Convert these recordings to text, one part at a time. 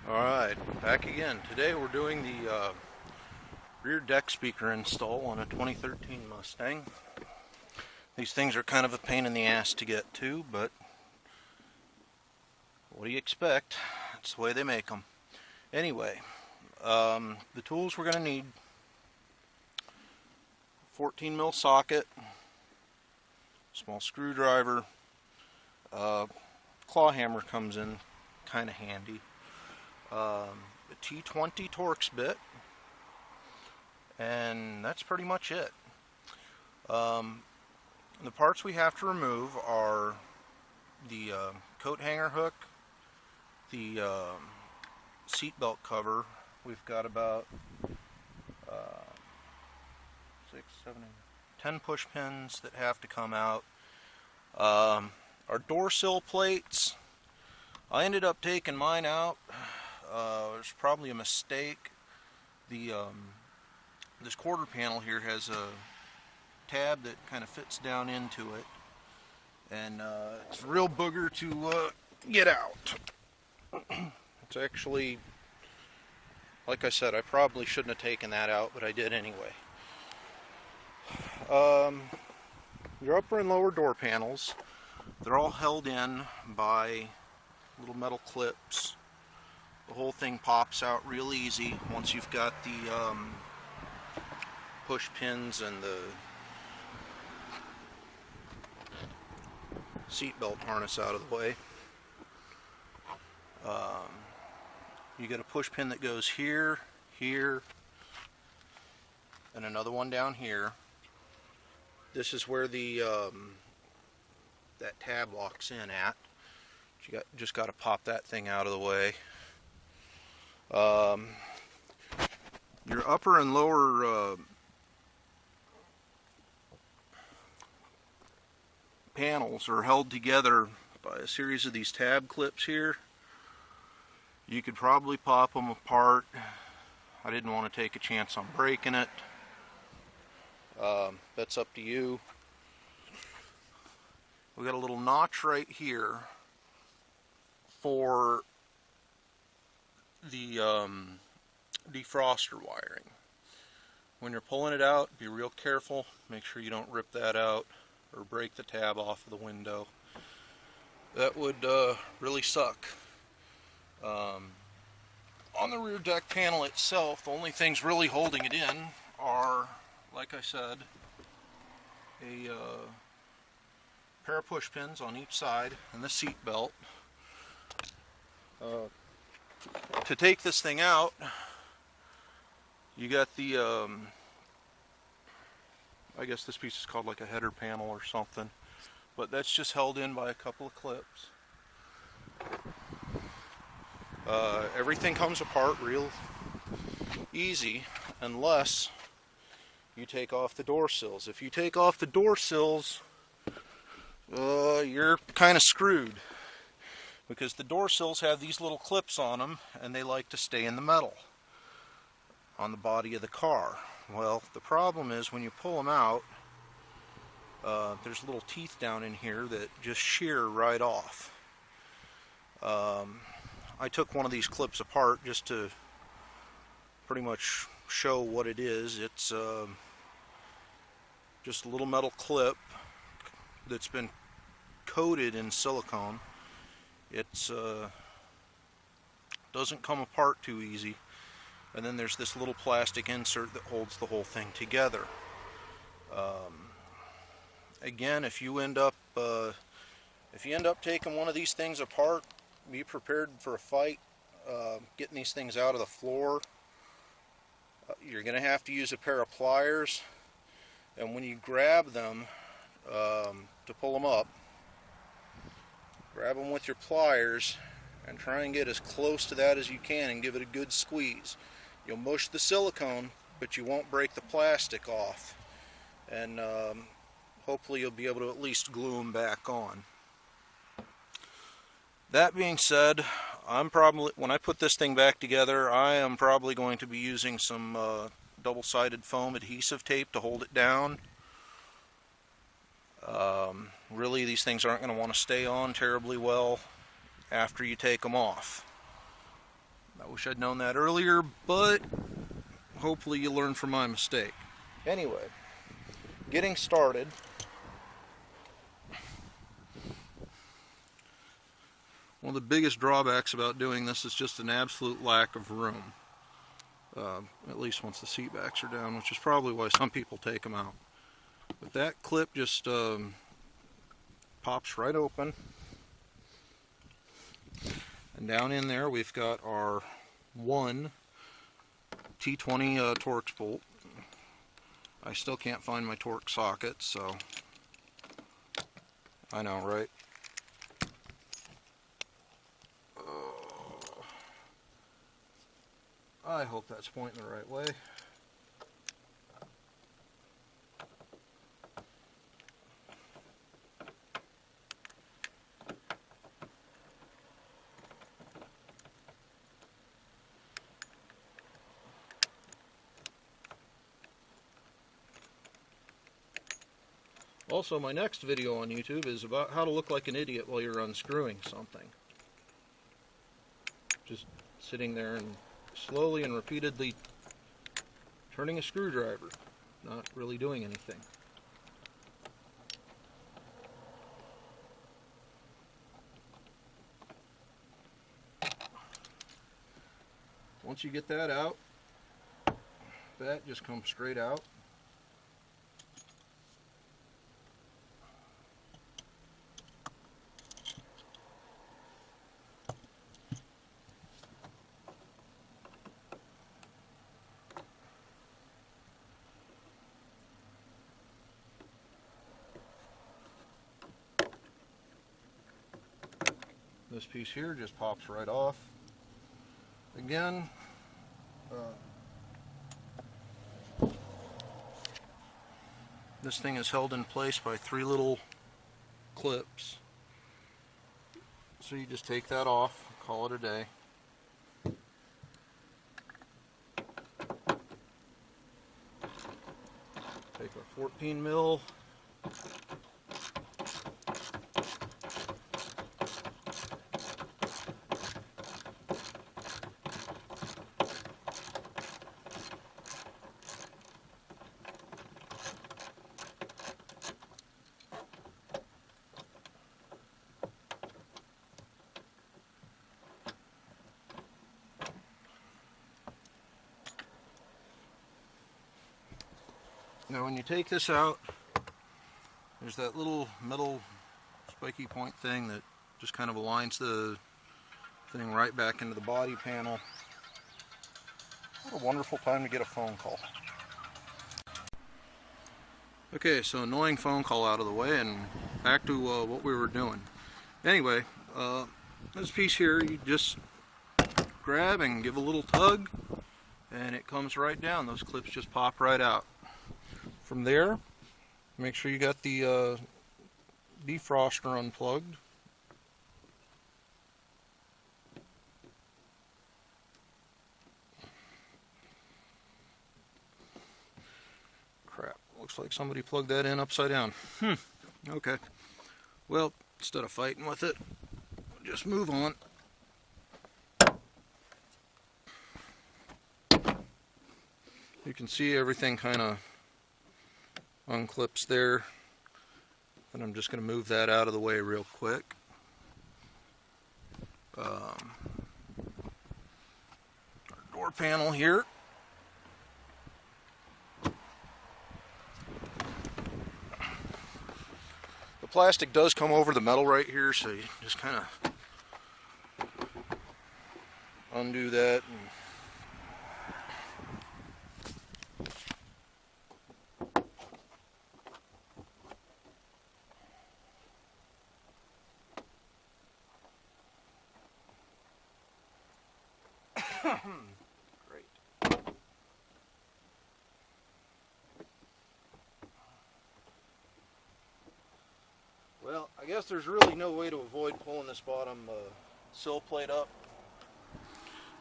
Alright, back again. Today we're doing the rear deck speaker install on a 2013 Mustang. These things are kind of a pain in the ass to get to, but what do you expect? That's the way they make them. Anyway, the tools we're going to need: 14 mil socket, small screwdriver, claw hammer comes in kind of handy, a T20 Torx bit, and that's pretty much it. The parts we have to remove are the coat hanger hook, the seat belt cover. We've got about 6, 7, 8, 10 push pins that have to come out. Our door sill plates, I ended up taking mine out. There's probably a mistake. This quarter panel here has a tab that kind of fits down into it, and it's a real booger to get out. It's actually, like I said, I probably shouldn't have taken that out, but I did anyway. Your upper and lower door panels, they're all held in by little metal clips. The whole thing pops out real easy once you've got the push pins and the seat belt harness out of the way. You get a push pin that goes here, here, and another one down here. This is where the that tab locks in at. You just got to pop that thing out of the way. Your upper and lower panels are held together by a series of these tab clips here. You could probably pop them apart. I didn't want to take a chance on breaking it. That's up to you. We got a little notch right here for the defroster wiring. When you're pulling it out, be real careful. Make sure you don't rip that out or break the tab off of the window. That would really suck. On the rear deck panel itself, the only things really holding it in are, like I said, a pair of push pins on each side and the seat belt. To take this thing out, you got the I guess this piece is called like a header panel or something, but that's just held in by a couple of clips. Everything comes apart real easy unless you take off the door sills. If you take off the door sills, you're kind of screwed, because the door sills have these little clips on them and they like to stay in the metal on the body of the car. Well, the problem is when you pull them out, there's little teeth down in here that just shear right off. I took one of these clips apart just to pretty much show what it is. It's just a little metal clip that's been coated in silicone. It's doesn't come apart too easy. And then there's this little plastic insert that holds the whole thing together. Again, if you end up taking one of these things apart, be prepared for a fight getting these things out of the floor. You're going to have to use a pair of pliers, and when you grab them to pull them up, grab them with your pliers and try and get as close to that as you can and give it a good squeeze. You'll mush the silicone, but you won't break the plastic off, and hopefully you'll be able to at least glue them back on. That being said, when I put this thing back together, I am probably going to be using some double-sided foam adhesive tape to hold it down. Really, these things aren't going to want to stay on terribly well after you take them off. I wish I'd known that earlier, but hopefully you learn from my mistake. Anyway, getting started. One of the biggest drawbacks about doing this is just an absolute lack of room. At least once the seat backs are down, which is probably why some people take them out. But that clip just pops right open. And down in there we've got our one T20 Torx bolt. I still can't find my Torx socket, so I know, right? I hope that's pointing the right way. Also, my next video on YouTube is about how to look like an idiot while you're unscrewing something. Just sitting there and slowly and repeatedly turning a screwdriver, not really doing anything. Once you get that out, that just comes straight out. This piece here just pops right off. Again, this thing is held in place by 3 little clips. So you just take that off, call it a day. Take a 14 mil. Now when you take this out, there's that little metal spiky point thing that just kind of aligns the thing right back into the body panel. What a wonderful time to get a phone call. Okay, so annoying phone call out of the way, and back to what we were doing. Anyway, this piece here, you just grab and give a little tug, and it comes right down. Those clips just pop right out. From there, make sure you got the defroster unplugged. Crap, looks like somebody plugged that in upside down. Okay. Well, instead of fighting with it, just move on. You can see everything kind of unclips there, and I'm just going to move that out of the way real quick. Our door panel here. The plastic does come over the metal right here, so you just kind of undo that and great. Well, I guess there's really no way to avoid pulling this bottom sill plate up.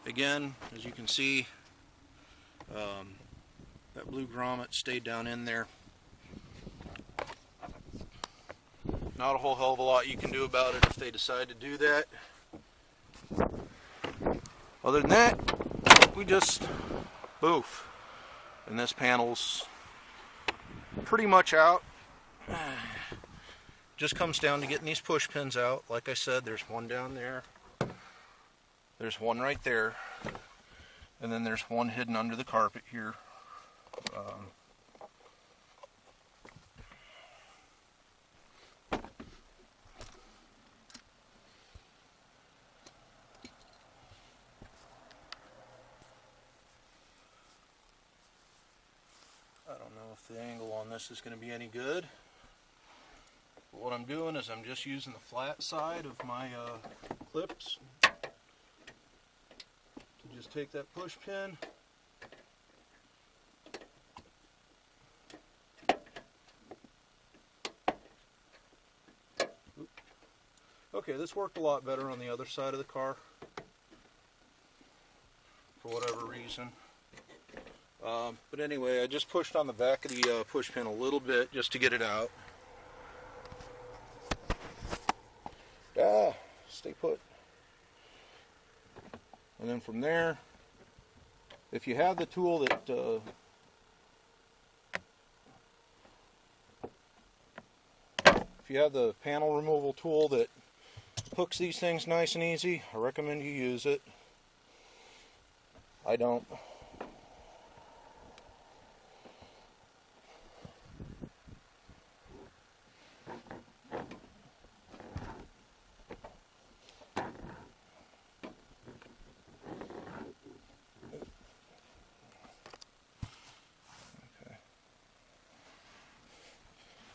Again, as you can see, that blue grommet stayed down in there. Not a whole hell of a lot you can do about it if they decide to do that. Other than that, we just boof. And this panel's pretty much out. Just comes down to getting these push pins out. Like I said, there's one down there. There's one right there. And then there's one hidden under the carpet here. I don't know if the angle on this is going to be any good. But what I'm doing is I'm just using the flat side of my clips to just take that push pin. Okay, this worked a lot better on the other side of the car for whatever reason. But anyway, I just pushed on the back of the push pin a little bit just to get it out. Stay put. And then from there, if you have the tool that if you have the panel removal tool that hooks these things nice and easy, I recommend you use it. I don't.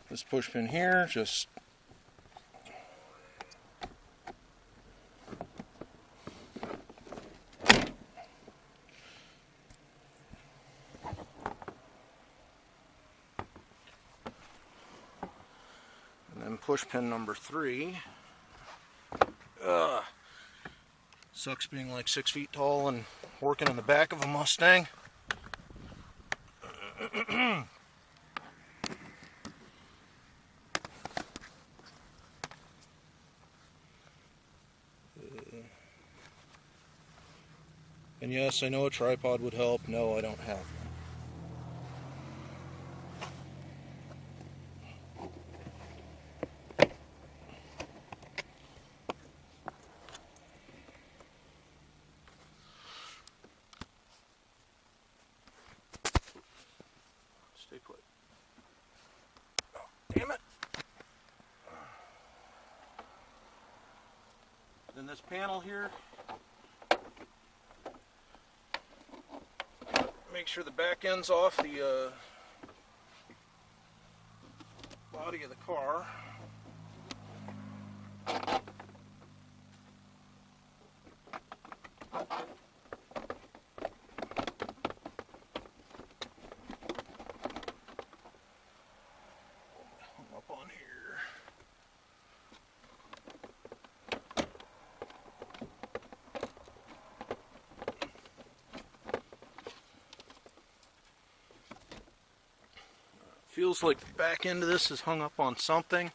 This push pin here, just and then push pin number 3. Sucks being like 6 feet tall and working in the back of a Mustang. And yes, I know a tripod would help. No, I don't have one. Stay put. Oh, damn it. Then this panel here, make sure the back end's off the body of the car. Up on here. Feels like the back end of this is hung up on something.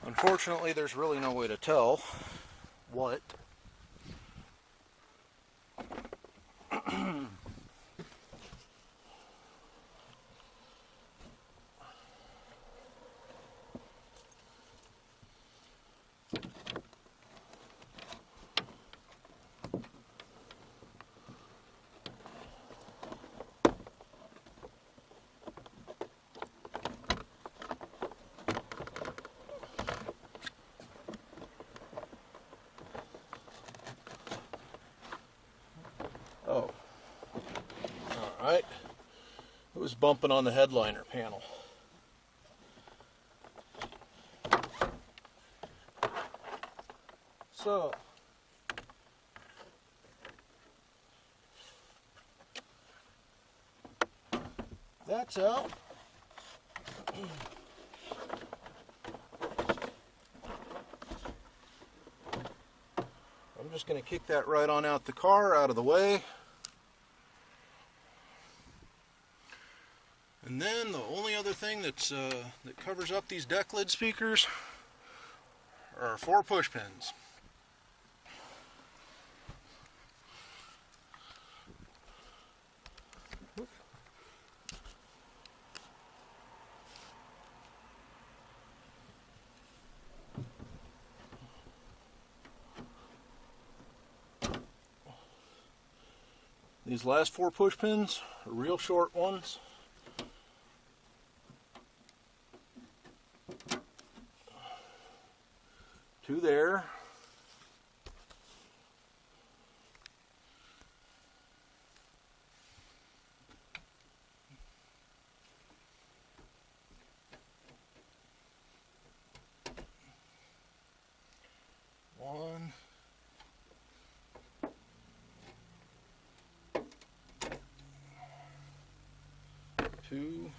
Unfortunately, there's really no way to tell what. Oh, alright. It was bumping on the headliner panel. So, that's out. I'm just going to kick that right on out the car, out of the way. And then the only other thing that's that covers up these decklid speakers are our 4 push pins. These last 4 push pins are real short ones. Two there. One. Two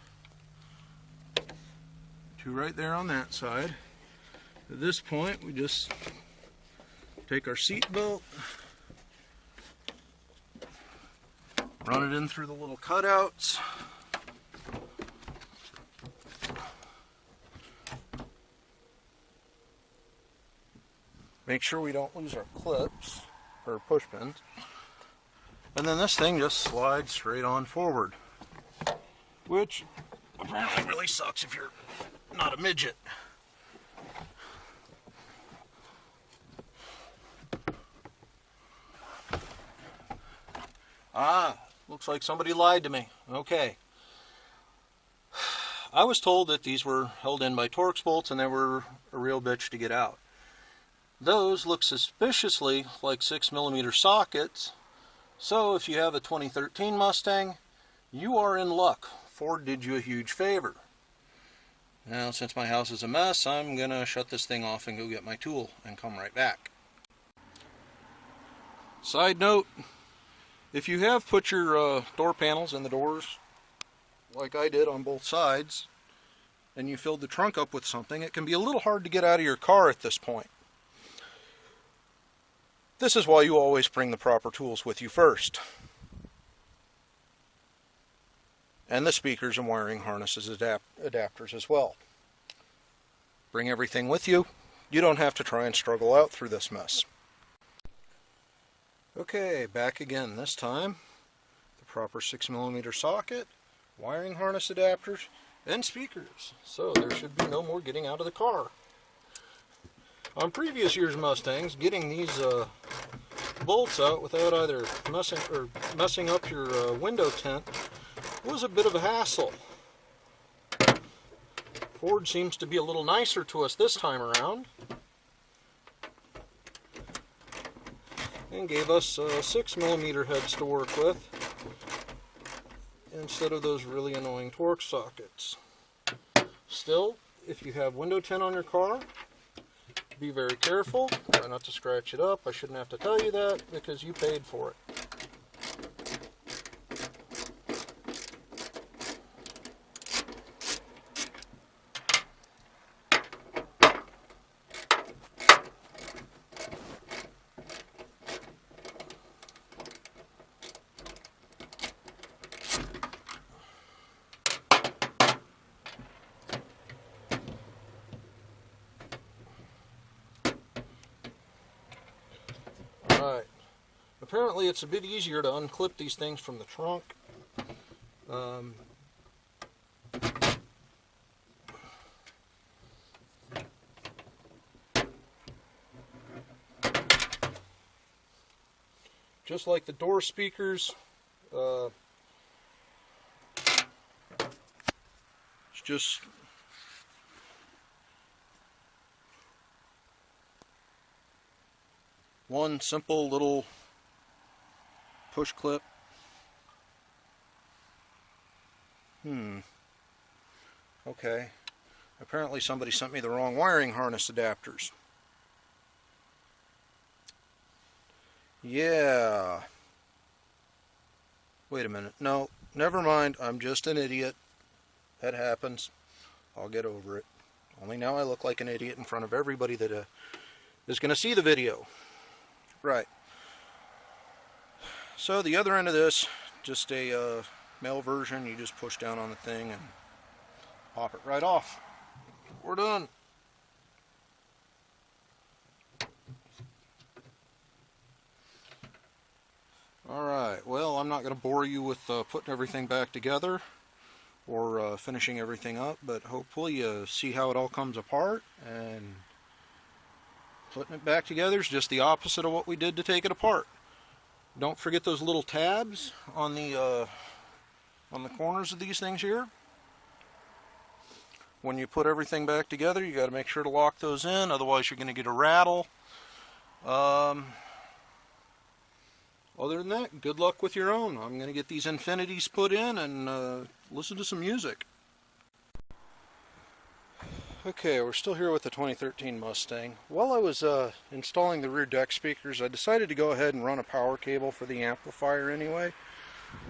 right there on that side. At this point, we just take our seat belt, run it in through the little cutouts. Make sure we don't lose our clips or push pins. And then this thing just slides straight on forward, which apparently really sucks if you're not a midget. Looks like somebody lied to me. Okay. I was told that these were held in by Torx bolts and they were a real bitch to get out. Those look suspiciously like 6mm sockets, so if you have a 2013 Mustang, you are in luck. Ford did you a huge favor. Now, since my house is a mess, I'm gonna shut this thing off and go get my tool and come right back. Side note, if you have put your door panels in the doors, like I did on both sides, and you filled the trunk up with something, it can be a little hard to get out of your car at this point. This is why you always bring the proper tools with you first. And the speakers and wiring harnesses adapters as well. Bring everything with you. You don't have to try and struggle out through this mess. Okay, back again this time. The proper 6mm socket, wiring harness adapters, and speakers. So there should be no more getting out of the car. On previous year's Mustangs, getting these bolts out without either messing up your window tint was a bit of a hassle. Ford seems to be a little nicer to us this time around, and gave us 6mm heads to work with instead of those really annoying Torx sockets. Still, if you have window tint on your car, be very careful. Try not to scratch it up. I shouldn't have to tell you that because you paid for it. Alright, apparently it's a bit easier to unclip these things from the trunk. Just like the door speakers, it's just one simple little push clip. Okay. Apparently somebody sent me the wrong wiring harness adapters. Yeah. Wait a minute. No, never mind. I'm just an idiot. That happens. I'll get over it. Only now I look like an idiot in front of everybody that is going to see the video. Right. So the other end of this, just a male version. You just push down on the thing and pop it right off. We're done. I'm not going to bore you with putting everything back together or finishing everything up, but hopefully you see how it all comes apart, and putting it back together is just the opposite of what we did to take it apart. Don't forget those little tabs on the corners of these things here. When you put everything back together, you got to make sure to lock those in, otherwise you're going to get a rattle. Other than that, good luck with your own. I'm going to get these infinities put in and listen to some music. Okay, we're still here with the 2013 Mustang. While I was installing the rear deck speakers, I decided to go ahead and run a power cable for the amplifier anyway.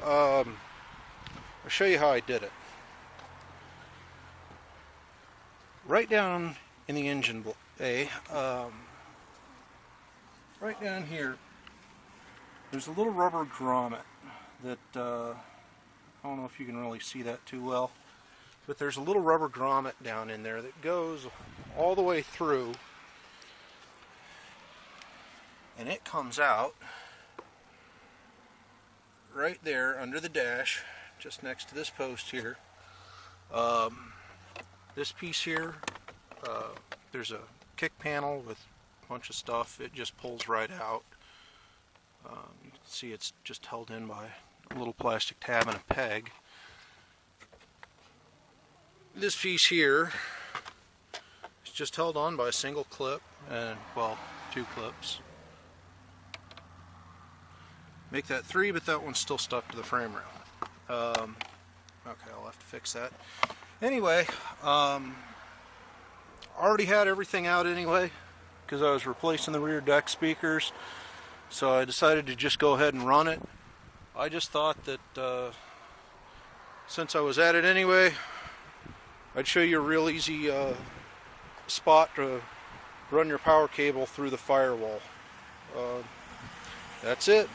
I'll show you how I did it. Right down in the engine bay, right down here, there's a little rubber grommet that, I don't know if you can really see that too well, but there's a little rubber grommet down in there that goes all the way through, and it comes out right there under the dash, just next to this post here. This piece here, there's a kick panel with a bunch of stuff. It just pulls right out. You can see it's just held in by a little plastic tab and a peg. This piece here is just held on by a single clip, and, well, 2 clips. Make that 3, but that one's still stuck to the frame rail. Okay, I'll have to fix that. Anyway, already had everything out anyway, because I was replacing the rear deck speakers, so I decided to just go ahead and run it. I just thought that since I was at it anyway, I'd show you a real easy spot to run your power cable through the firewall. That's it.